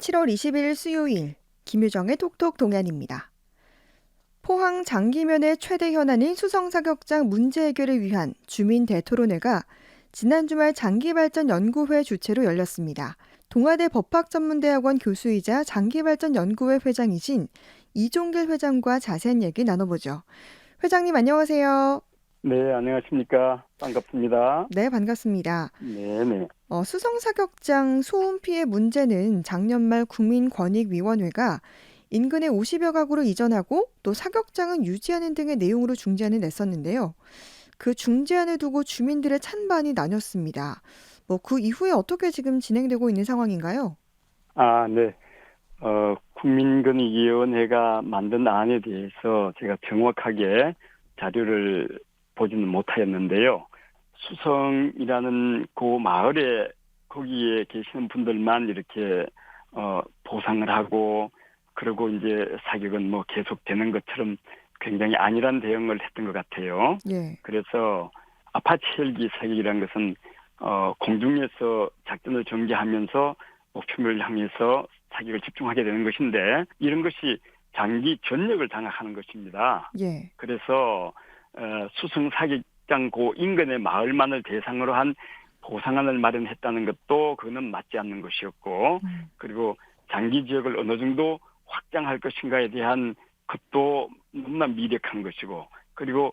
7월 20일 수요일 김유정의 톡톡 동안입니다. 포항 장기면의 최대 현안인 수성 사격장 문제 해결을 위한 주민 대토론회가 지난 주말 장기발전연구회 주최로 열렸습니다. 동아대 법학전문대학원 교수이자 장기발전연구회 회장이신 이종길 회장과 자세한 얘기 나눠보죠. 회장님 안녕하세요. 네, 안녕하십니까. 반갑습니다. 네, 반갑습니다. 네네. 수성 사격장 소음 피해 문제는 작년 말 국민권익위원회가 인근의 50여 가구를 이전하고 또 사격장은 유지하는 등의 내용으로 중재안을 냈었는데요. 그 중재안을 두고 주민들의 찬반이 나뉘었습니다. 그 이후에 어떻게 지금 진행되고 있는 상황인가요? 네. 국민권익위원회가 만든 안에 대해서 제가 정확하게 자료를 보지는 못하였는데요. 수성이라는 그 마을에 거기에 계시는 분들만 이렇게 보상을 하고 그리고 이제 사격은 뭐 계속되는 것처럼 굉장히 안일한 대응을 했던 것 같아요. 예. 그래서 아파트 헬기 사격이라는 것은 공중에서 작전을 전개하면서 목표를 향해서 사격을 집중하게 되는 것인데 이런 것이 장기 전력을 장악하는 것입니다. 예. 그래서 수성 사격장 그 인근의 마을만을 대상으로 한 보상안을 마련했다는 것도 그거는 맞지 않는 것이었고 그리고 장기 지역을 어느 정도 확장할 것인가에 대한 것도 너무나 미력한 것이고 그리고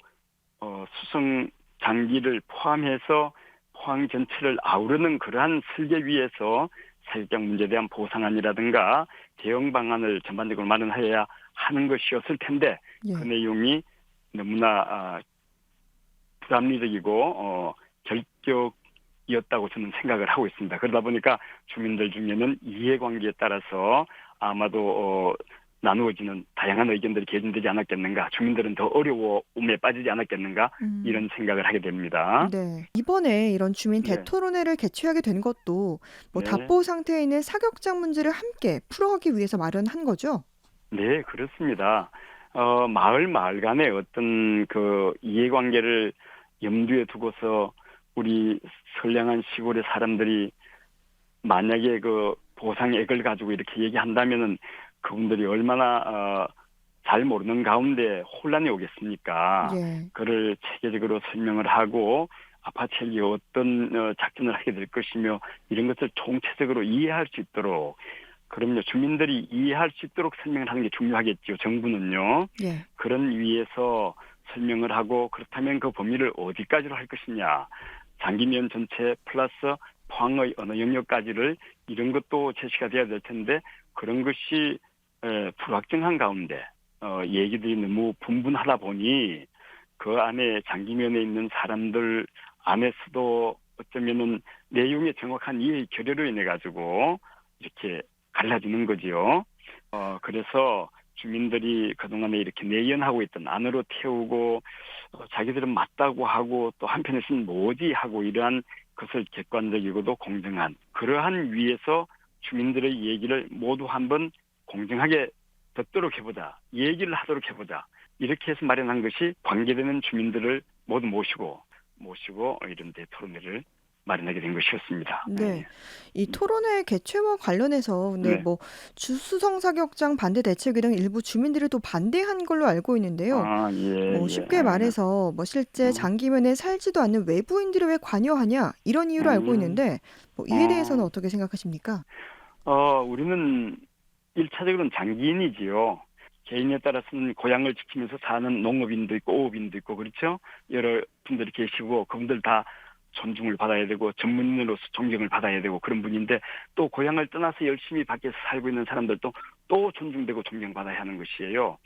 수성 장기를 포함해서 포항 전체를 아우르는 그러한 설계 위에서 사격장 문제에 대한 보상안이라든가 대응 방안을 전반적으로 마련해야 하는 것이었을 텐데 예. 그 내용이 너무나 불합리적이고 결격이었다고 저는 생각을 하고 있습니다. 그러다 보니까 주민들 중에는 이해관계에 따라서 아마도 나누어지는 다양한 의견들이 개진되지 않았겠는가, 주민들은 더 어려움에 빠지지 않았겠는가 이런 생각을 하게 됩니다. 네. 이번에 이런 주민 네, 대토론회를 개최하게 된 것도 네, 답보 상태에 있는 사격장 문제를 함께 풀어가기 위해서 마련한 거죠? 네, 그렇습니다. 마을 간의 어떤 그 이해관계를 염두에 두고서 우리 선량한 시골의 사람들이 만약에 그 보상액을 가지고 이렇게 얘기한다면은 그분들이 얼마나 잘 모르는 가운데 혼란이 오겠습니까? 예. 그를 체계적으로 설명을 하고 아파트 헬기 어떤 작전을 하게 될 것이며 이런 것을 총체적으로 이해할 수 있도록 그럼요 주민들이 이해할 수 있도록 설명을 하는 게 중요하겠죠. 정부는요. 예. 그런 위에서 설명을 하고 그렇다면 그 범위를 어디까지로 할 것이냐. 장기면 전체 플러스 포항의 어느 영역까지를 이런 것도 제시가 돼야 될 텐데 그런 것이 불확정한 가운데 얘기들이 너무 분분하다 보니 그 안에 장기면에 있는 사람들 안에서도 어쩌면은 내용의 정확한 이해 결여로 인해 가지고 이렇게 갈라지는 거지요. 그래서 주민들이 그동안에 이렇게 내연하고 있던 안으로 태우고 자기들은 맞다고 하고 또 한편에서는 뭐지 하고 이러한 것을 객관적이고도 공정한 그러한 위에서 주민들의 얘기를 모두 한번 공정하게 듣도록 해보자. 얘기를 하도록 해보자. 이렇게 해서 마련한 것이 관계되는 주민들을 모두 모시고 이런 대토론회를 마련하게 된 것이었습니다. 네. 네. 이 토론회 개최와 관련해서 근데 네. 주수성 사격장 반대 대책에 대한 일부 주민들이 또 반대한 걸로 알고 있는데요. 예, 예. 쉽게 말해서 실제 음, 장기면에 살지도 않는 외부인들이 왜 관여하냐 이런 이유로 알고 음, 있는데 이에 대해서는 어, 어떻게 생각하십니까? 우리는 1차적으로는 장기인이지요. 개인에 따라서는 고향을 지키면서 사는 농업인도 있고 오업인도 있고 그렇죠. 여러 분들이 계시고 그분들 다 존중을 받아야 되고 전문인으로서 존경을 받아야 되고 그런 분인데 또 고향을 떠나서 열심히 밖에서 살고 있는 사람들도 또 존중되고 존경받아야 하는 것이에요.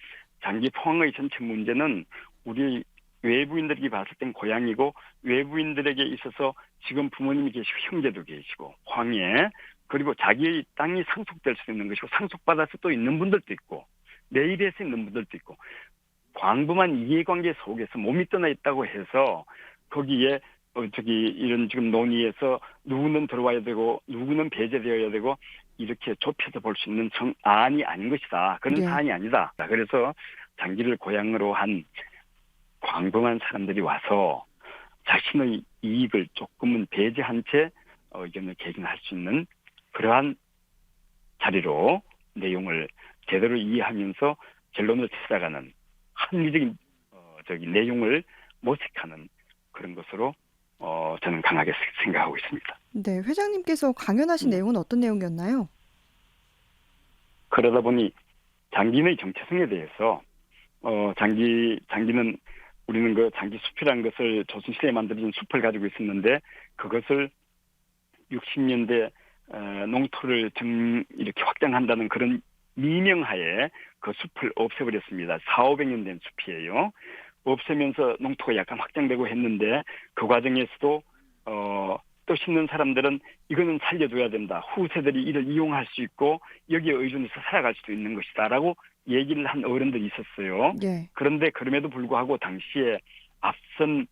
장기 포항의 전체 문제는 우리 외부인들에게 봤을 땐 고향이고 외부인들에게 있어서 지금 부모님이 계시고 형제도 계시고 황해 그리고 자기의 땅이 상속될 수 있는 것이고 상속받아서 또 있는 분들도 있고 내일에서 있는 분들도 있고 광범한 이해관계 속에서 몸이 떠나 있다고 해서 거기에 이런 지금 논의에서 누구는 들어와야 되고 누구는 배제되어야 되고 이렇게 좁혀서 볼 수 있는 정안이 아닌 것이다. 그런 예. 사안이 아니다. 그래서 장기를 고향으로 한 광범한 사람들이 와서 자신의 이익을 조금은 배제한 채 의견을 개진할 수 있는 그러한 자리로 내용을 제대로 이해하면서 결론을 찾아가는 합리적인 내용을 모색하는 그런 것으로 저는 강하게 생각하고 있습니다. 네, 회장님께서 강연하신 음. 내용은 어떤 내용이었나요? 그러다 보니 장기의 정체성에 대해서 장기는 우리는 그 장기 숲이라는 것을 조선시대에 만들어진 숲을 가지고 있었는데 그것을 60년대 농토를 이렇게 확장한다는 그런 미명하에 그 숲을 없애버렸습니다. 4,500년 된 숲이에요. 없애면서 농토가 약간 확장되고 했는데 그 과정에서도 뜻 있는 사람들은 이거는 살려줘야 된다. 후세들이 이를 이용할 수 있고 여기에 의존해서 살아갈 수도 있는 것이다라고 얘기를 한 어른들이 있었어요. 네. 그런데 그럼에도 불구하고 당시에 앞선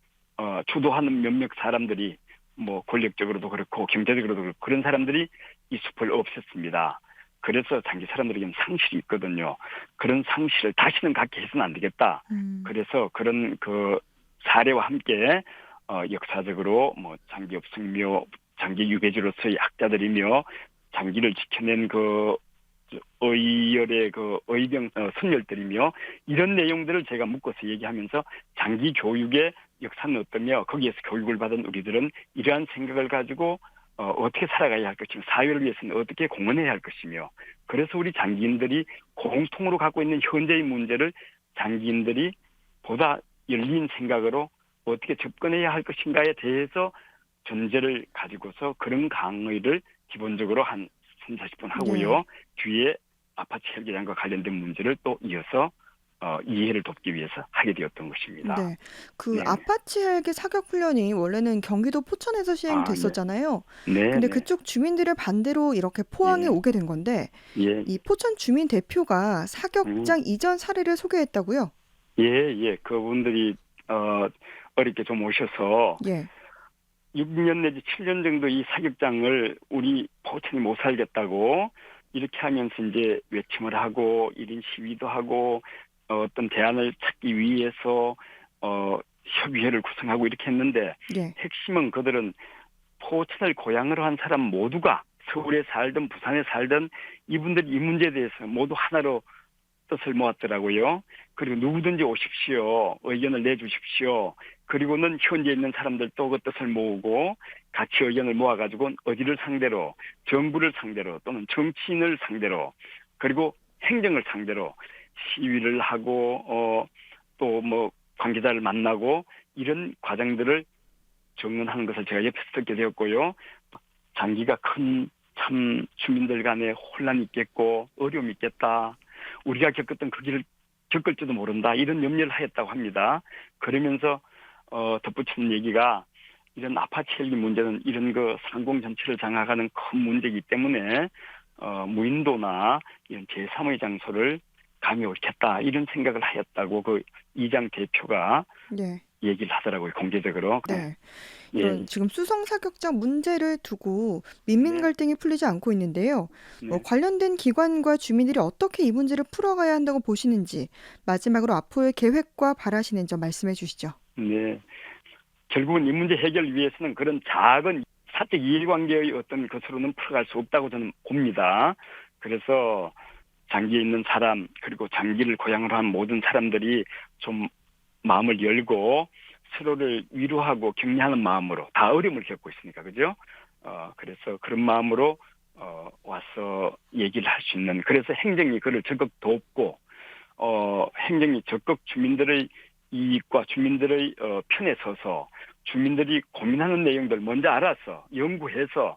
주도하는 몇몇 사람들이 뭐 권력적으로도 그렇고 경제적으로도 그렇고 그런 사람들이 이 숲을 없앴습니다. 그래서 장기 사람들에게는 상실이 있거든요. 그런 상실을 다시는 갖게 해서는 안 되겠다. 그래서 그런 그 사례와 함께 역사적으로 뭐 장기 업승묘, 장기 유배지로서의 학자들이며 장기를 지켜낸 그 의열의 그 의병 선열들이며 이런 내용들을 제가 묶어서 얘기하면서 장기 교육의 역사는 어떠며 거기에서 교육을 받은 우리들은 이러한 생각을 가지고 어떻게 살아가야 할 것이며 사회를 위해서는 어떻게 공헌해야 할 것이며 그래서 우리 장기인들이 공통으로 갖고 있는 현재의 문제를 장기인들이 보다 열린 생각으로 어떻게 접근해야 할 것인가에 대해서 전제를 가지고서 그런 강의를 기본적으로 한 3, 40분 하고요. 네. 뒤에 아파트 헬기장과 관련된 문제를 또 이어서 이해를 돕기 위해서 하게 되었던 것입니다. 네. 그 네네. 아파치 헬기 사격 훈련이 원래는 경기도 포천에서 아, 네. 시행됐었잖아요. 근데 네네. 그쪽 주민들의 반대로 이렇게 포항에 예. 오게 된 건데 예. 이 포천 주민 대표가 음. 사격장 이전 사례를 소개했다고요? 예, 예. 그분들이 어렵게 좀 오셔서 예. 6년 내지 7년 정도 이 사격장을 우리 포천이 못 살겠다고 이렇게 하면서 이제 외침을 하고 1인 시위도 하고 어떤 대안을 찾기 위해서 협의회를 구성하고 이렇게 했는데 예. 핵심은 그들은 포천을 고향으로 한 사람 모두가 서울에 살든 부산에 살든 이분들이 이 문제에 대해서 모두 하나로 뜻을 모았더라고요. 그리고 누구든지 오십시오. 의견을 내주십시오. 그리고는 현재 있는 사람들도 그 뜻을 모으고 같이 의견을 모아가지고 어디를 상대로 정부를 상대로 또는 정치인을 상대로 그리고 행정을 상대로 시위를 하고 또 뭐 관계자를 만나고 이런 과정들을 정론하는 것을 제가 옆에서 듣게 되었고요. 장기가 큰 참 주민들 간에 혼란이 있겠고 어려움이 있겠다. 우리가 겪었던 그 길을 겪을지도 모른다. 이런 염려를 하였다고 합니다. 그러면서 덧붙이는 얘기가 이런 아파트 헬기 문제는 이런 그 상공 전체를 장악하는 큰 문제이기 때문에 무인도나 이런 제3의 장소를 감히 옳겠다. 이런 생각을 하였다고 그 이장 대표가 네. 얘기를 하더라고요. 공개적으로. 네. 예. 이런 지금 수성 사격장 문제를 두고 민민 네. 갈등이 풀리지 않고 있는데요. 네. 관련된 기관과 주민들이 어떻게 이 문제를 풀어가야 한다고 보시는지 마지막으로 앞으로의 계획과 바라시는 점 말씀해 주시죠. 네. 결국은 이 문제 해결 위해서는 그런 작은 사적 이해관계의 어떤 것으로는 풀어갈 수 없다고 저는 봅니다. 그래서 장기에 있는 사람 그리고 장기를 고향으로 한 모든 사람들이 좀 마음을 열고 서로를 위로하고 격려하는 마음으로 다 어려움을 겪고 있으니까 그죠? 그래서 그런 마음으로 와서 얘기를 할 수 있는 그래서 행정이 그를 적극 돕고 행정이 적극 주민들의 이익과 주민들의 편에 서서 주민들이 고민하는 내용들 먼저 알아서 연구해서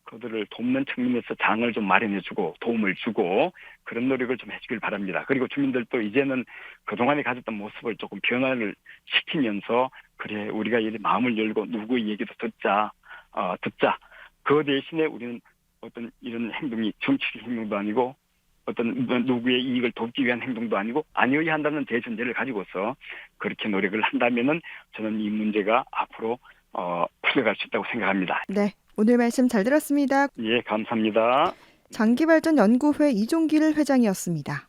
그들을 돕는 측면에서 장을 좀 마련해주고 도움을 주고 그런 노력을 좀 해주길 바랍니다. 그리고 주민들도 이제는 그동안에 가졌던 모습을 조금 변화를 시키면서 그래 우리가 이렇게 마음을 열고 누구의 얘기도 듣자. 그 대신에 우리는 어떤 이런 행동이 정치적 행동도 아니고 어떤 누구의 이익을 돕기 위한 행동도 아니고 아니어야 한다는 대전제를 가지고서 그렇게 노력을 한다면은 저는 이 문제가 앞으로 풀려갈 수 있다고 생각합니다. 네. 오늘 말씀 잘 들었습니다. 예, 감사합니다. 장기발전연구회 이종길 회장이었습니다.